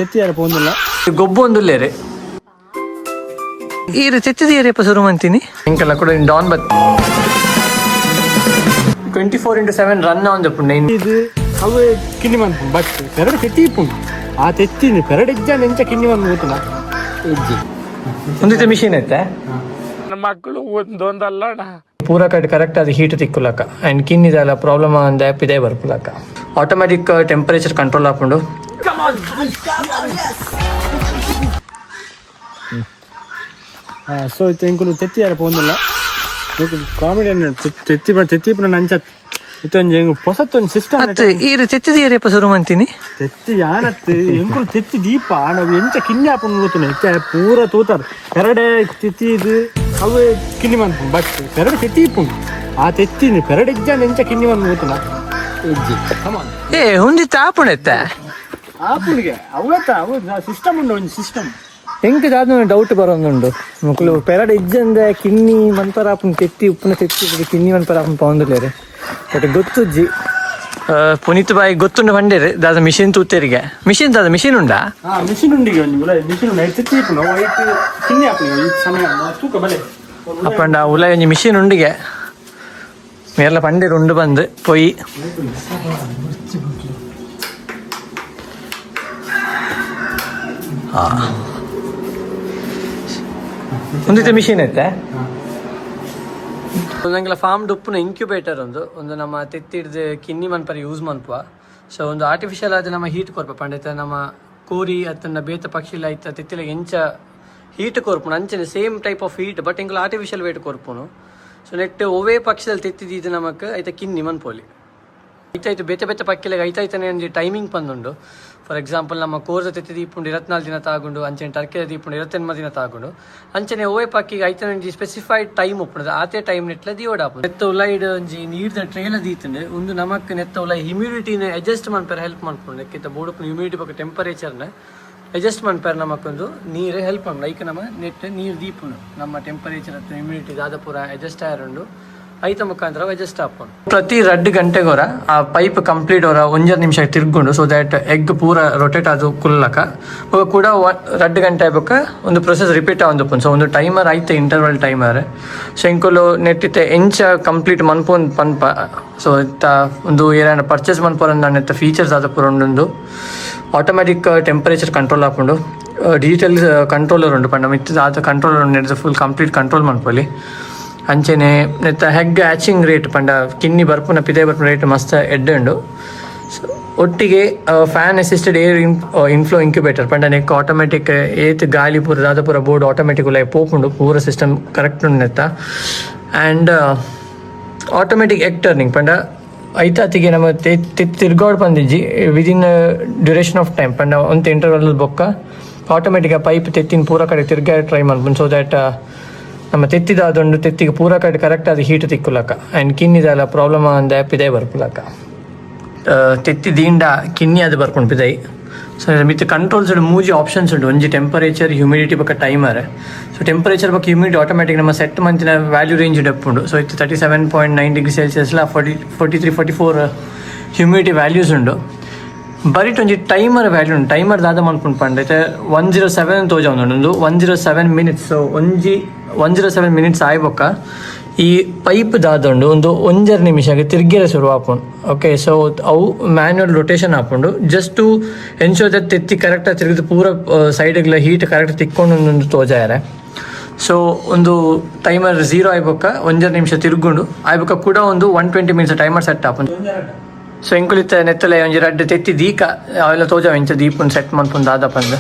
ತೆತ್ತಿಯಾರ ಪೋಂದಿಲ್ಲ ಗೊಬ್ಬು ಒಂದುಲ್ಲೇರೆ ಈ ತೆತ್ತಿದೀರಪ್ಪ ಶುರು ಮಾಡ್ತೀನಿ ಇಂಕೆಲ್ಲ ಕೂಡ ಡಾನ್ ಬತ್ 24/7 ರನ್ ಆನ್ ಇದು ಅವು ಕಿನ್ನಿ ಮಂತ್ ಬಟ್ ಪೆರಡು ತೆತ್ತಿ ಇಪ್ಪುಂಡು ಆ ತೆತ್ತಿನ ಪೆರಡು ಎಜ್ಜಾನ ಎಂಚ ಕಿನ್ನಿ ಮಂತ್ ಗೊತ್ತಿಲ್ಲ ಎಜ್ಜಿ ಒಂದಿತ್ತು ಮಿಷಿನ್ ಐತೆ ನಮ್ಮ ಮಕ್ಕಳು ಒಂದೊಂದಲ್ಲ ಪೂರ ಕಡೆ ಕರೆಕ್ಟ್ ಅದು ಹೀಟ್ ತಿಕ್ಕುಲಕ್ಕ ಆ್ಯಂಡ್ ಕಿನ್ನಿದೆಲ್ಲ ಪ್ರಾಬ್ಲಮ್ ಒಂದು ಆ್ಯಪ್ ಇದೆ ಬರ್ಪುಲಕ್ಕ ಆಟೋಮ್ಯಾಟಿಕ್ ಟೆಂಪರೇಚರ್ ಕಂಟ್ರೋಲ್ ಹಾಕೊಂಡು ಸೊ ಇಂಕೊಂಡು ತೆತ್ತಿಯಾರ ಪೋಂದಿಲ್ಲ ಕಾಮಿಡಿ ತೆತ್ತಿಪ್ಪನ ನಂಚ ಇತ್ತೊಂದು ಹೊಸತ್ತೊಂದು ಸಿಸ್ಟಮ್ ಈ ತೆತ್ತಿದೀರಪ್ಪ ಶುರು ಮಾಡ್ತೀನಿ ತೆತ್ತಿ ಯಾನತ್ತು ಎಂಕುಲು ತೆತ್ತಿ ದೀಪ ನಾವು ಎಂಚ ಕಿನ್ನಿ ಹಾಕೊಂಡು ಗೊತ್ತು ಪೂರ ತೂತಾರ ಪೆರಡೆ ತೆತ್ತಿ ಇದು ಅವು ಕಿನ್ನಿ ಮಂತ್ ಬಟ್ ಪೆರಡು ತೆತ್ತಿ ಇಪ್ಪುಂಡು ಆ ತೆತ್ತಿನ ಪೆರಡು ಎಜ್ಜಾನ ಎಂಚ ಕಿನ್ನಿ ಮಂತ್ ಗೊತ್ತಿಲ್ಲ ಎಜ್ಜಿ ಹೊಂದಿತ್ತು ಆಪುಣೆತ್ತ ಆಪುಣಿಗೆ ಅವತ್ತ ಅವು ಸಿಸ್ಟಮ್ ಉಂಡು ಒಂದು ಸಿಸ್ಟಮ್ ಎಂಕದಾದ ಡೌಟ್ ಬರೋದುಂಡು ಮಕ್ಕಳು ಪೆರಡ್ ಇಜ್ಜಂದ ಕಿನ್ನಿ ಮನ್ಪರ ಆಪುನ್ ತೆತ್ತಿ ಉಪ್ಪುನ ತೆತ್ತಿ ಕಿನ್ನಿ ಮನ್ಪರ ಆಪುನ್ ಪೌಂದುಲೇರೆ ಬಟ್ ಗೊತ್ತುಜ್ಜಿ ಪುನೀತ್ ಬಾಯಿ ಗೊತ್ತುಂಡು ಬಂಡೇರಿ ದಾದ ಮಿಷಿನ್ ತೂತೇರಿಗೆ ಮಿಷಿನ್ ದಾದ ಮಿಷಿನ್ ಉಂಡಾ ಮಿಷಿನ್ ಉಂಡಿಗೆ ಒಂದು ಮಿಷಿನ್ ಉಂಡು ತೆತ್ತಿ ಇಪ್ಪುನು ವೈಟ್ ಕಿನ್ನಿ ಹಾಪುನು ಈ ಸಮಯ ತೂಕ ಬಲೆ ಅಪ್ಪಂಡ ಉಲ ಒಂಜಿ ಮಿಷಿನ್ ಉಂಡಿಗೆ ಮೇರ್ಲ ಪಂಡೇರು ಉಂಡು ಬಂದು ಪೊಯ್ ಒಂದಿತ್ತು ಮಿಷಿನ್ ಐತೆ ಒಂದಂಗೆಲ್ಲ ಫಾರ್ಮ್ ಉಪ್ಪುನ ಇಂಕ್ಯುಬೇಟರ್ ಒಂದು ನಮ್ಮ ತೆತ್ತಿಡ್ದು ಕಿನ್ನಿ ಮನ್ಪರ ಯೂಸ್ ಮನ್ಪುವ ಸೊ ಒಂದು ಆರ್ಟಿಫಿಷಿಯಲ್ ಆದ ನಮ್ಮ ಹೀಟ್ ಕೊರ್ಪ ಪಂಡೈತೆ ನಮ್ಮ ಕೋರಿ ಅತ್ತನ್ನ ಬೇತ ಪಕ್ಷಿಲ ಐತ ತೆತ್ತಿಲ ಎಂಚ ಹೀಟ್ ಕೊರ್ಪುನು ಅಂಚನೆ same type of heat but ಇಂಕಲ್ ಆರ್ಟಿಫಿಷಿಯಲ್ ವೇಟ್ ಕೊರ್ಪುನು ಸೊ ನೆಟ್ ಒವೇ ಪಕ್ಷದಲ್ಲಿ ತೆತ್ತಿದ್ದು ನಮಕ್ ಐತ ಕಿನ್ನಿ ಮನ್ಪೋಲಿ ಐತಾಯ್ತು ಬೇತೆ ಬೇತೆ ಪಕ್ಕಿಲೆಗೆ ಐತಾಯ್ತಾನೆ ಒಂದು ಟೈಮಿಂಗ್ ಪಂದುಂಡು ಫಾರ್ ಎಕ್ಸಾಂಪಲ್ ನಮ್ಮ ಕೋರ್ಸ ತೆತ್ತಿ ದೀಪುಂಡು 24 ದಿನ ತಾಗುಂಡು ಅಂಚನೆ ಟರ್ಕೆ ದೀಪುಂಡು 28 ದಿನ ತಾಗುಂಡು ಅಂಚನೆ ಓವೆ ಪಕ್ಕಿಗೆ ಐತಾನೆ ಒಂಜಿ ಸ್ಪೆಸಿಫೈಡ್ ಟೈಮ್ ಒಪ್ಪುಂಡು ಆತೆ ಟೈಮ್ ನೆಟ್ಲ ದಿಯೋಡಾಪುಂಡು ನೆತ್ತ ಉಲೈಡ್ ಒಂಜಿ ನೀರ್ದ ಟ್ರೇಲ ದೀತುಂಡು ಒಂದು ನಮಕ್ ನೆತ್ತ ಉಲೈ ಹ್ಯೂಮಿಡಿಟಿನ ಅಡ್ಜಸ್ಟ್ ಮನ್ಪೇರ ಹೆಲ್ಪ್ ಮಾಡ್ಕೊಂಡು ನೆಕ್ಕಿಂತ ಬೋಡುಪು ಹ್ಯೂಮಿಡಿಟಿ ಬಗ್ಗೆ ಟೆಂಪರೇಚರ್ನ ಅಡ್ಜಸ್ಟ್ ಮನ್ಪೇರ ನಮಕೊಂದು ನೀರೇ ಹೆಲ್ಪ್ ಮಾಡು ಲೈಕ್ ನಮ್ಮ ನೆಟ್ ನೀರು ದೀಪುಂಡು ನಮ್ಮ ಟೆಂಪರೇಚರ್ ಅಥವಾ ಹ್ಯೂಮಿಡಿಟಿ ದಾದ ಪೂರ ಅಡ್ಜಸ್ಟ್ ಆಯರುಂಡು ಐತ ಮುಖಾಂತರ ಅಡ್ಜಸ್ಟ್ ಆಪುಂಡು ಪ್ರತಿ 2 ಗಂಟೆಗೋರ ಆ ಪೈಪ್ ಕಂಪ್ಲೀಟ್ ಅವರ 1 ನಿಮಿಷ ತಿರ್ಗುಂಡು ಸೊ ದ್ಯಾಟ್ ಎಗ್ ಪೂರ ರೊಟೇಟ್ ಅದು ಕುಲ್ಲಕ ಕೂಡ 2 ಗಂಟೆ ಆಗ್ಬೇಕ ಒಂದು ಪ್ರೊಸೆಸ್ ರಿಪೀಟ್ ಆಗುಂಡು ಸೊ ಒಂದು ಟೈಮರ್ ಐತೆ ಇಂಟರ್ವಲ್ ಟೈಮರ್ ಸೊ ಇಂಕೊಲು ನೆಟ್ಟಿತ್ತೆ ಎಂಚ ಕಂಪ್ಲೀಟ್ ಮನ್ಪೊಂದು ಪನ್ಪ ಸೊ ಇತ್ತ ಒಂದು ಏನಾರ ಪರ್ಚೇಸ್ ಮನ್ಪೋರ ನೆತ್ತ ಫೀಚರ್ಸ್ ಆದ ಪೂರ ಉಂಡು ಆಟೋಮ್ಯಾಟಿಕ್ ಟೆಂಪರೇಚರ್ ಕಂಟ್ರೋಲ್ ಹಾಕೊಂಡು ಡಿಜಿಟಲ್ ಕಂಟ್ರೋಲರ್ ಉಂಡು ಪಂಡ ಮಿತ್ತದ ಆದ ಕಂಟ್ರೋಲರ್ ಉಂಡು ಫುಲ್ ಕಂಪ್ಲೀಟ್ ಕಂಟ್ರೋಲ್ ಮನ್ಪೊಲಿ ಅಂಚನೆ ನೆತ್ತ ಹೆಗ್ ಹ್ಯಾಚಿಂಗ್ ರೇಟ್ ಪಂಡ ಕಿನ್ನಿ ಬರ್ಪುನ ಪಿದೆ ಬರ್ಪುನ ರೇಟ್ ಮಸ್ತ್ ಎಡ್ಡುಂಡು ಒಟ್ಟಿಗೆ fan assisted air inflow incubator ಪಂಡ ನೆಕ್ ಆಟೋಮೆಟಿಕ್ ಏತ್ ಗಾಳಿ ಪೂರ ದಾದ ಪೂರ ಬೋರ್ಡ್ ಆಟೋಮೆಟಿಕ್ ಉಲ್ಲ ಪೋಪುಂಡು ಪೂರ ಸಿಸ್ಟಮ್ ಕರೆಕ್ಟ್ ಉಂಡು ನೆತ್ತ ಆ್ಯಂಡ್ ಆಟೋಮೆಟಿಕ್ ಎಗ್ ಟರ್ನಿಂಗ್ ಪಂಡ ಐತಾತಿಗೆ ನಮ್ಮ ತಿರ್ಗಾಡ್ ಬಂದಿಜ್ಜಿ ವಿದಿನ್ ಡ್ಯೂರೇಷನ್ ಆಫ್ ಟೈಮ್ ಪಂಡ ಒಂದು ಇಂಟರ್ವಲ್ ಬೊಕ್ಕ ಆಟೋಮೆಟಿಕ್ ಆ ಪೈಪ್ ತೆತ್ತಿನ ಪೂರ ಕಡೆ ತಿರ್ಗಾಡಿ ಟ್ರೈ ಮಾಡ್ಬೋದು ಸೊ ದ್ಯಾಟ್ ನಮ್ಮ ತೆತ್ತಿದಾದೊಂದು ತೆತ್ತಿಗೆ ಪೂರ ಕಡೆ ಕರೆಕ್ಟ್ ಆದ ಹೀಟ್ ತಿಕ್ಕುಲಕ್ಕ ಆ್ಯಂಡ್ ಕಿನ್ನಿದೆಲ್ಲ ಪ್ರಾಬ್ಲಮ್ ಒಂದು ಆ್ಯಪ್ ಇದೆ ಬರ್ಪುಲಕ್ಕ ತೆತ್ತಿ ದೀಂಡ ಕಿನ್ನಿ ಅದು ಬರ್ಕೊಂಡು ಪಿದೈ ಸೊ ಮಿತ್ ಕಂಟ್ರೋಲ್ಸ್ ಮೂಜಿ ಆಪ್ಷನ್ಸ್ ಉಂಟು ಒಂಜಿ ಟೆಂಪರೇಚರ್ ಹ್ಯೂಮಿಡಿಟಿ ಬಗ್ಗೆ ಟೈಮರ್ ಸೊ ಟೆಂಪರೇಚರ್ ಬಗ್ಗೆ ಹ್ಯೂಮಿಡಿಟಿ ಆಟೋಮೆಟಿಕ್ ನಮ್ಮ ಸೆಟ್ ಮಂತಿನ ವ್ಯಾಲ್ಯೂ ರೇಂಜ್ ಉಂಡು ಸೊ ಇತ್ತು 37.9 ಡಿಗ್ರಿ ಸೆಲ್ಸಿಯಸ್ಲ 43-44 ಹ್ಯೂಮಿಡಿಟಿ ವ್ಯಾಲ್ಯೂಸ್ ಉಂಡು ಬರೀಟ್ ಒಂಜಿ ಟೈಮರ್ ವ್ಯಾಲ್ಯೂ ಉಂಟು ಟೈಮರ್ ದಾದ ಮನ್ಪುಂಡು ಪಂಡೈತೆ 107 ತೋಜ ಒಂದು 107 ಮಿನಿಟ್ಸ್ ಸೊ 107 ಮಿನಿಟ್ಸ್ ಆಯ್ಬೊಕ್ಕ ಈ ಪೈಪ್ ದಾದೊಂಡು ಒಂದು 1 ನಿಮಿಷಗೆ ತಿರ್ಗಿರ ಶುರು ಆಪುಂಡು ಓಕೆ ಸೊ ಅವು ಮ್ಯಾನ್ಯುವಲ್ ರೊಟೇಷನ್ ಆಪುಂಡು ಜಸ್ಟ್ ಟು ಎನ್ಶೋರ್ ದಟ್ ತೆತ್ತಿ ಕರೆಕ್ಟಾಗಿ ತಿರುಗಿದು ಪೂರ ಸೈಡ್ಗೆಲ್ಲ ಹೀಟ್ ಕರೆಕ್ಟ್ ತಿಕ್ಕೊಂಡು ಒಂದು ತೋಜಾರೆ ಸೊ ಒಂದು ಟೈಮರ್ 0 ಆಯ್ಬೊಕ್ಕ 1 ನಿಮಿಷ ತಿರ್ಗುಂಡು ಆಯ್ಬೊಕ್ಕ ಕೂಡ ಒಂದು 120 ಮಿನಿಟ್ಸ್ ಟೈಮರ್ ಸೆಟ್ ಆಪುಂಡು ಸೊ ಇಂಕುಲಿತ ನೆತ್ತಲೆ ಒಂಜಿ 2 ತೆತ್ತಿ ದೀಕ ಅವೆಲ್ಲ ತೋಜಾವ ಇಂಚ ದೀಪನ್ ಸೆಟ್ ಮನ್ಪುಂಡು ದಾದ ಪಂದ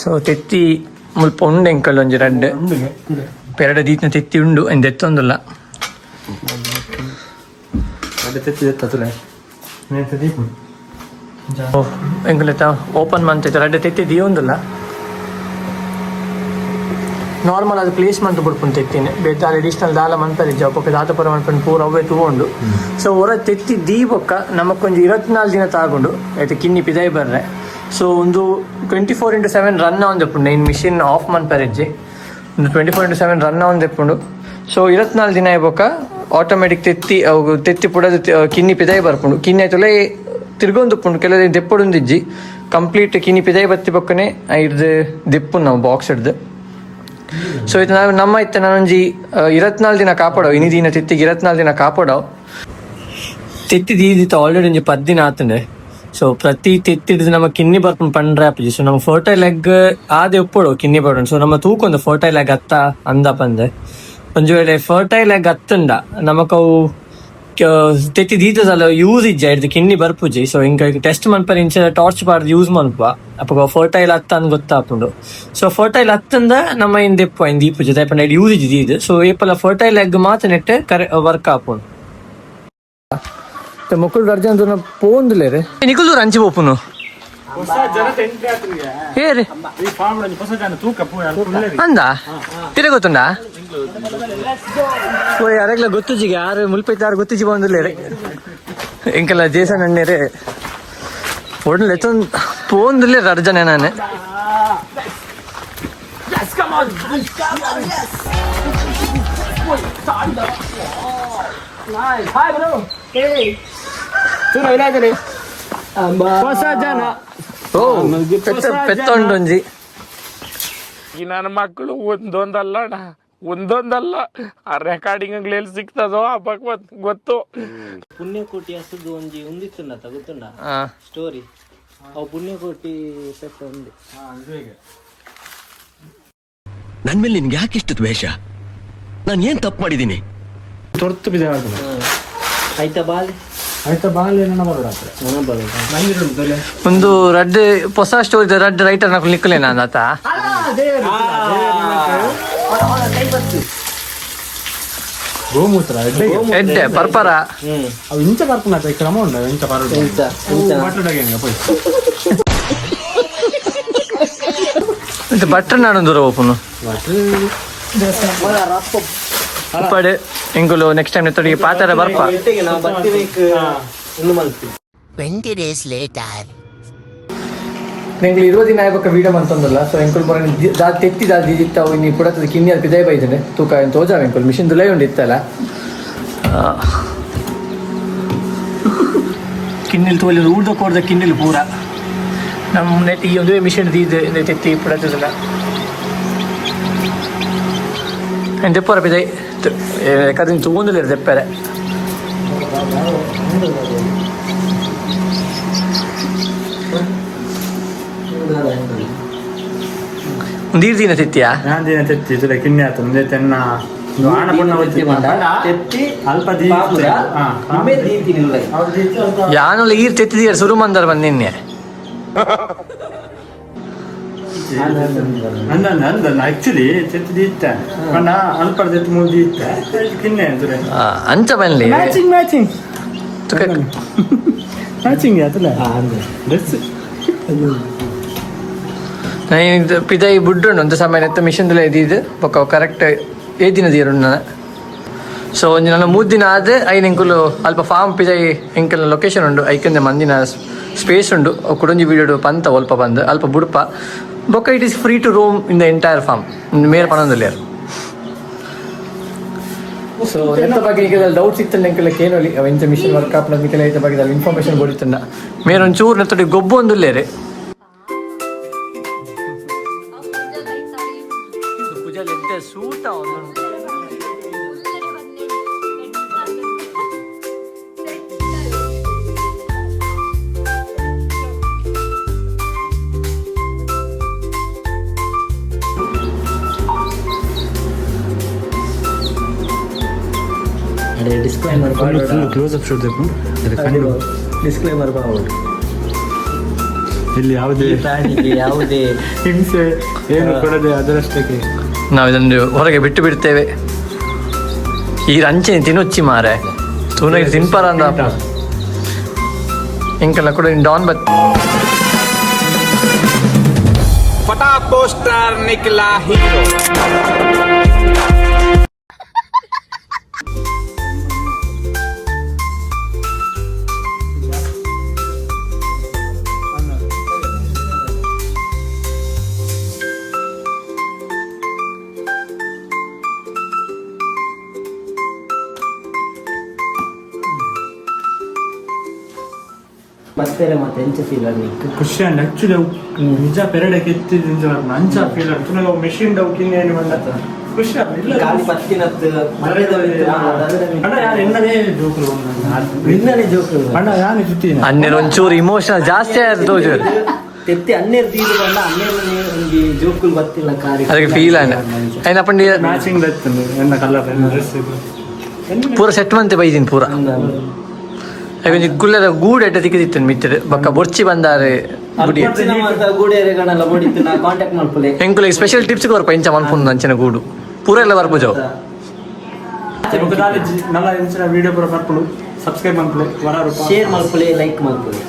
ಸೊ ತೆತ್ತಿ ಮುಲ್ಪ ಉಂಡು ಎಂಕಲ್ ಒಂಜಿ 2 ಪೆರಡ ದೀತಿನ ತೆತ್ತಿ ಉಂಡು ಎಂದು ಎತ್ತೊಂದುಲ್ಲ ಎಂಕುಲಿತ ಓಪನ್ ಮಂತೈತೆ 2 ತೆತ್ತಿ ದೀವೊಂದುಲ್ಲ ನಾರ್ಮಲ್ ಅದು ಪ್ಲೇಸ್ಮೆಂಟ್ ಬಿಡ್ಕೊಂಡು ತೆತ್ತಿನಿ ಬೇತ ಅಡಿಷನಲ್ ದಾಲ ಮನ್ಪರಿ ಜಪ್ಪಕ್ಕೆ ದಾತಪುರ ಮನ್ಪನ್ ಪೂರ ಅವೇ ತಗೊಂಡು ಸೊ ಹೊರ ತೆತ್ತಿ ದೀಪಕ್ಕ ನಮಕೊಂದು 24 ದಿನ ತಾಗೊಂಡು ಆಯ್ತು ಕಿನ್ನಿ ಪಿದೈ ಬರ್ರೆ ಸೊ ಒಂದು 24/7 run on in machine off ಮನ್ಪರಿಜ್ಜಿ ಒಂದು 24/7 ರನ್ ಆನ್ ತೆಪ್ಪುಂಡು ಸೊ 24 ದಿನ ಇವಾಗ ಆಟೋಮೆಟಿಕ್ ತೆತ್ತಿ ಪುಡದು ಕಿನ್ನಿ ಪಿದೈ ಬರ್ಪುಂಡು ಕಿನ್ನಿ ಆಯ್ತಲ್ಲ ತಿರ್ಗೊಂದುಪ್ಪುಂಡು ಕೆಲವು ದೆಪ್ಪೊಡುಂದಿಜ್ಜಿ ಕಂಪ್ಲೀಟ್ ಕಿನಿ ಪಿದಾಯಿ ಬತ್ತಿ ಪಕ್ಕನೆ ಇಡ್ದು ದಿಪ್ಪು ನಾವು ಬಾಕ್ಸ್ ಹಿಡ್ದು. ಸೊ ಇದು ನಾವು ನಮ್ಮ ಇತ್ತ ನಾನೊಂಜಿ 24 ದಿನ ಕಾಪಾಡೋ ಇನಿ ದಿನ ತಿತ್ತಿಗೆ 24 ದಿನ ಕಾಪಾಡೋ ತೆತ್ತಿ ದೀದಿತ್ತ ಆಲ್ರೆಡಿ ಒಂಜಿ 10 ದಿನ ಆತಂಡೆ. ಸೊ ಪ್ರತಿ ತೆತ್ತಿಡ್ದು ನಮ್ಮ ಕಿನ್ನಿ ಬರ್ಪುಂಡು ಪಂಡ್ರೆ ಆಪುಜಿ. ಸೊ ನಮ್ಮ ಫರ್ಟೈಲ್ ಎಗ್ ಆದೆ ಉಪ್ಪುಡು ಕಿನ್ನಿ ಬರ್ಪುಂಡು. ಸೊ ನಮ್ಮ ತೂಕೊಂದು ಫರ್ಟೈಲ್ ಎಗ್ ಅತ್ತ ಅಂದ ಪಂದೆ ಒಂಜಿ ವೇಳೆ ಫರ್ಟೈಲ್ ಎಗ್ ಅತ್ತಂಡ ನಮಕವು ತೆತ್ತಿ ದೀತದಲ್ಲ ಯೂಸ್ ಇಜ್ಜ ಇಡ್ದು ಕಿನ್ನಿ ಬರ್ಪುಜಿ. ಸೊ ಹಿಂಗೆ ಟೆಸ್ಟ್ ಮನ್ಪರ್ ಇಂಚ ಟಾರ್ಚ್ ಪಾಡ್ದು ಯೂಸ್ ಮನ್ಪ ಅಪ್ಪ ಫರ್ಟೈಲ್ ಅತ್ತ ಅಂದ್ ಗೊತ್ತಾಪುಂಡು. ಸೊ ಫರ್ಟೈಲ್ ಅತ್ತಂದ ನಮ್ಮ ಇಂದೆಪ್ಪ ಇಂದ ದೀಪುಜ ದಯಪಂಡ ಯೂಸ್ ಇಜ್ಜಿ ದೀದು. ಸೊ ಏಪಲ ಫರ್ಟೈಲ್ ಎಗ್ ಮಾತ್ರ ನೆಟ್ಟೆ ಕರೆ ವರ್ಕ್ ಆಪುಂಡು. ಮಕ್ಕಳು ಅರ್ಜೆಂಟ್ ಪೋಂದುಲೇರೆ ನಿಕುಲು ರಂಚಿ ಪೋಪುನು ಏರಿ ಅಂದ ತಿರ ಗೊತ್ತುಂಡ ಯಾರೆಗ್ಲ ಗೊತ್ತುಜಿಗೆ ಯಾರು ಮುಲ್ಪೈತ ಯಾರು ಗೊತ್ತಿಜಿ ಬಂದುಲೇರೆ ಇಂಕೆಲ್ಲ ಜೇಸನ್ ಅಣ್ಣೇರೆ ಒಡ್ಲೆ ಪೋಂದುಲೇ ಅರ್ಜನೆ ನಾನೇ ಹೊಸ ಜನ ಪೆತ್ತೊಂಡೊಂಜಿ ನನ್ನ ಮಕ್ಕಳು ಒಂದೊಂದಲ್ಲ ಆ ರೆಕಾರ್ಡಿಂಗ್ ಎಲ್ಲಿ ಸಿಗ್ತದೋ ಹಬ್ಬಕ್ ಗೊತ್ತು. ಪುಣ್ಯಕೋಟಿ ಹಸುದು ಒಂಜಿ ಉಂದಿತ್ತುಂಡ ತಗುತ್ತುಂಡ ಸ್ಟೋರಿ ಅವು ಪುಣ್ಯಕೋಟಿ ಪೆಟ್ಟ ಉಂದಿ. ನನ್ ಮೇಲೆ ನಿನ್ಗೆ ಯಾಕೆ ಇಷ್ಟು ದ್ವೇಷ? ನಾನು ಏನ್ ತಪ್ಪು ಮಾಡಿದ್ದೀನಿ? ತೊರ್ತು ಬಿದ್ದ ಆಯ್ತಾ ಬಾಲೆ ಆಯ್ತಾ ಬಾಲ್ಯ ನನ್ನ ಒಂದು ರಡ್ ಹೊಸ ಸ್ಟೋರಿ ರಡ್ ರೈಟರ್ ನಾಕು ನಿಕ್ಕಲೇ ನಾನು ಆತ ಗೋಮೂತ್ರ ಎಡ್ಡೆ ಪರ್ಪರ ಅವು ಇಂಚ ಬರ್ಪುನ ಕ್ರಮ ಉಂಡ ಇಂಚ ಪರಡು ಮತ್ತೆ ಬಟ್ರ ನಾಡೊಂದು ದೂರ ಓಪನು ಉಪ್ಪಾಡು ಎಂಗುಲು ನೆಕ್ಸ್ಟ್ ಟೈಮ್ ನೆತ್ತೊಡಿಗೆ ಪಾತರ ಬರ್ಪ 20 days later. ಎಂಗ್ಲು 20 ದಿನ ಆಯ್ಬೇಕ ವೀಡಿಯೋ ಮಂತಂದಲ್ಲ. ಸೊ ಎಂಕುಲ್ ಬರ ತೆತ್ತಿ ದಾದಿತ್ತಾವು ಇನ್ನು ಪುಡತದ ಕಿನ್ನಿ ಅದು ಪಿದಾಯಿ ಬೈದೇನೆ ತೂಕ ಏನು ತೋಜಾವ ಎಂಕುಲ್ ಮಿಷಿನ್ ದುಲೈ ಉಂಡಿತ್ತಲ್ಲ ಕಿನ್ನಿಲ್ ತೋಲಿ ಊರ್ದ ಕೋಡ್ದ ಕಿನ್ನಿಲ್ ಪೂರ ನಮ್ಮ ನೆಟ್ ಈ ಒಂದು ಮಿಷಿನ್ ದೀದು ತೆತ್ತಿ ಪುಡತದಲ್ಲ ದೆಪ್ಪರ ಪಿದಾಯಿ ಯಾಕಂದ್ರೆ ತಗೊಂದಿಲ್ಲ ದೆಪ್ಪರೆ ಒಂದು ದಿನ ತೆತ್ತಿಯಾ ನಾನು ದಿನ ತೆತ್ತಿ ತುಲೆ ಕಿನ್ನೆ ಆಯ್ತು ಮುಂದೆ ತೆನ್ನ ಆಣ ಪುಣ್ಣ ಅಲ್ಪ ಯಾನಲ್ಲ ಈರ್ ತೆತ್ತಿದೀರ ಶುರು ಮಂದರ್ ಬಂದು ನಿನ್ನೆ ಆಕ್ಚುಲಿ ತೆತ್ತಿದಿ ಇತ್ತ ಪಂಡ ಅಲ್ಪ ತೆತ್ತು ಮುಗಿ ಇತ್ತ ಕಿನ್ನೆ ಅಂದ್ರೆ ಅಂಚ ಬನ್ಲಿ ಮ್ಯಾಚಿಂಗ್ ಮ್ಯಾಚಿಂಗ್ ಮ್ಯಾಚಿಂಗ್ ಆತಲ್ಲ ಡ್ರೆಸ್ ಪಿದಾಯಿ ಬುಡ್ಡು ಒಂದು ಸಮಯ ನೆತ್ತ ಮಿಷನ್ದಲ್ಲ ಇದ್ದಿದ್ದು ಪಕ್ಕ ಕರೆಕ್ಟ್ ದಿನ ದೀರು ನಾನು. ಸೊ ಒಂದು ನಾನು 3 ದಿನ ಆದ್ರೆ ಐದು ಎಂಕುಲು ಅಲ್ಪ ಫಾರ್ಮ್ ಪಿದಾಯಿ ಎಂಕಲ್ ಲೊಕೇಶನ್ ಉಂಡು ಐಕಂದೆ ಮಂದಿನ ಸ್ಪೇಸ್ ಉಂಡು ಕುಡೊಂಜಿ ವೀಡಿಯೋ ಪಂತ ಒಲ್ಪ ಬಂದು ಅಲ್ಪ ಬುಡ್ಪ ಬೊಕ್ಕ it is free to roam in the entire farm ಮೇರೆ ಪಣದಲ್ಲಿ ಯಾರು. ಸೊ ಎಂತ ಬಗ್ಗೆ ಈಗ ಡೌಟ್ಸ್ ಇತ್ತಲ್ಲ ಎಂಕೆಲ್ಲ ಕೇಳೋಲಿ ಎಂತ ಮಿಷನ್ ವರ್ಕ್ ಆಪ್ನದಕ್ಕೆಲ್ಲ ಇದ್ರ ಬಗ್ಗೆ ಇನ್ಫಾರ್ಮೇಶನ್ ಕೊಡಿತ್ತಂಡ ಮೇರೆ ಒಂಚೂರು ನೆತ್ತೊಡಿ ಗೊಬ್ಬು ಒಂದುಲ್ಲೇರೆ ಸೂಟ disclaimer close up shoot disclaimer ಬಾವುಡು ಇಲ್ಲಿ ಯಾವುದೇ ಪ್ರಾಣಿಗೆ ಯಾವುದೇ ಹಿಂಸೆ ಏನು ಕೊಡದೆ ಅದರಷ್ಟಕ್ಕೆ ನಾವು ಇದನ್ನು ಹೊರಗೆ ಬಿಟ್ಟು ಬಿಡ್ತೇವೆ. ಈ ರಂಚೆ ತಿನ್ನೊಚ್ಚಿ ಮಾರೆ ತೂನ ಇದು ತಿನ್ಪಾರ ಅಂದ ಇಂಕೆಲ್ಲ ಕೂಡ ಡಾನ್ ಬತ್ फटा पोस्टर निकला हीरो. ಪತ್ತೆರೆ ಮತ್ತೆ ಎಂಚ ಫೀಲ್ ನೀ ಖುಷಿ ಅಂಡ್ ಆಕ್ಚುಲಿ ನಿಜ ಪೆರಡಕ್ಕೆ ಎತ್ತಿದ ಅಂಚ ಫೀಲ್ ಆಗ್ತದೆ ಮೆಷಿನ್ ಡೌ ಕಿನ್ನೆ ಏನು ಬಂದ ಖುಷಿ ಖಾಲಿ ಪತ್ತಿನತ್ತು ಅಣ್ಣ ಯಾರು ಎನ್ನದೇ ಜೋಕರು ನಿನ್ನನೇ ಜೋಕರು ಅಣ್ಣ ಯಾರು ಜೊತೆ ಅನ್ನೇನು ಒಂಚೂರು ಇಮೋಷನಲ್ ಜಾಸ್ತಿ ಆಯ್ತು ತೆತ್ತಿ ಅನ್ನೇರು ತೀರು ಬಂದ ಅನ್ನೇರು ಒಂದು ಜೋಕುಲು ಗೊತ್ತಿಲ್ಲ ಕಾರಿ ಅದಕ್ಕೆ ಫೀಲ್ ಆಯ್ತು అయినా పండి ಮ್ಯಾಚಿಂಗ್ ಇರ್ತದೆ ಎನ್ನ ಕಲರ್ ಡ್ರೆಸ್ ಪೂರ ಸೆಟ್ ಮಂತೆ ಬೈದಿನಿ ಪೂರ ಕೊಂಚ ಕುಲ್ಲದ ಗೂಡು ಎಡ್ಡ ತಿಕ್ಕಿದಿತ್ತು ಮಿತ್ತರು ಬಕ್ಕ ಬೊರ್ಚಿ ಬಂದಾರೆ ಗುಡಿ ಗೂಡೇರೆಗಳೆಲ್ಲ ಮೂಡಿತ್ತು ನಾ ಕಾಂಟ್ಯಾಕ್ಟ್ ಮಾಡ್ಕೊಳ್ಳಿ ಎಂಕುಲಿಗೆ ಸ್ಪೆಷಲ್ ಟಿಪ್ಸ್ ಕೊರಪ ಇಂಚ ಮನ್ಪುಂಡು ಅಂಚಿನ ಗೂಡು ಪೂರ ಎಲ್ಲ ಬರ್ಪುಜವು ನಲ್ಲ ಇಂಚಿನ ವಿಡಿಯೋ ಪೂರ ಬರ್ಪುಡು ಸಬ್ಸ್ಕ್ರೈಬ್ ಮಾಡ್ಕೊಳ್ಳಿ ವರ ರೂಪಾಯಿ ಶೇರ್ ಮಾಡ್ಕೊಳ್ಳಿ ಲೈಕ್ ಮಾಡ್ಕೊಳ್ಳಿ